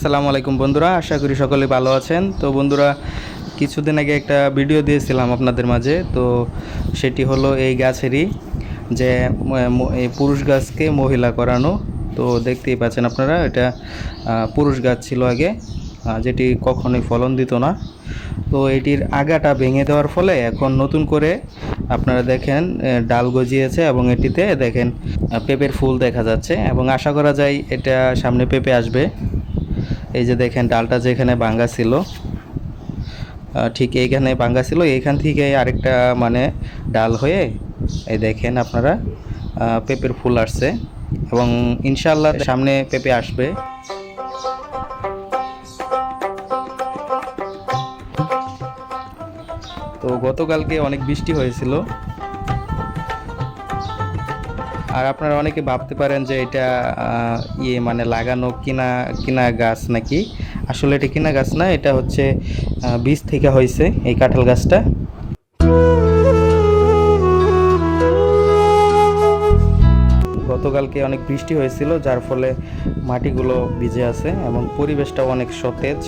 আসসালামু আলাইকুম বন্ধুরা, আশা করি সকলে ভালো আছেন। তো বন্ধুরা, কিছুদিন আগে একটা ভিডিও দিয়েছিলাম আপনাদের মাঝে। তো সেটি হলো এই গাছেরই যে এই পুরুষ গাছকে মহিলা করানো। তো দেখতেই পাচ্ছেন আপনারা, এটা পুরুষ গাছ ছিল আগে, যেটি কখনোই ফলন দিত না। তো এটির আগাটা ভেঙে দেওয়ার ফলে এখন নতুন করে আপনারা দেখেন ডাল গজিয়েছে এবং এটিতে দেখেন পেঁপের ফুল দেখা যাচ্ছে এবং আশা করা যায় এটা সামনে পেঁপে আসবে। এই যে দেখেন ডালটা যেখানে ভাঙ্গা ছিল, ঠিক এইখানে ভাঙ্গা ছিল, এইখান থেকে আরেকটা মানে ডাল হয়ে এই দেখেন আপনারা পেঁপের ফুল আসছে এবং ইনশাআল্লাহ সামনে পেঁপে আসবে। তো গতকালকে অনেক বৃষ্টি হয়েছিল, আর আপনারা অনেকে ভাবতে পারেন যে এটা মানে লাগানো কিনা কিনা গাছ নাকি। আসলে এটা কিনা গাছ না, এটা হচ্ছে বীজ থেকে হয়েছে এই কাঁঠাল গাছটা। গতকালকে অনেক বৃষ্টি হয়েছিল, যার ফলে মাটিগুলো ভিজে আছে এবং পরিবেশটাও অনেক সতেজ।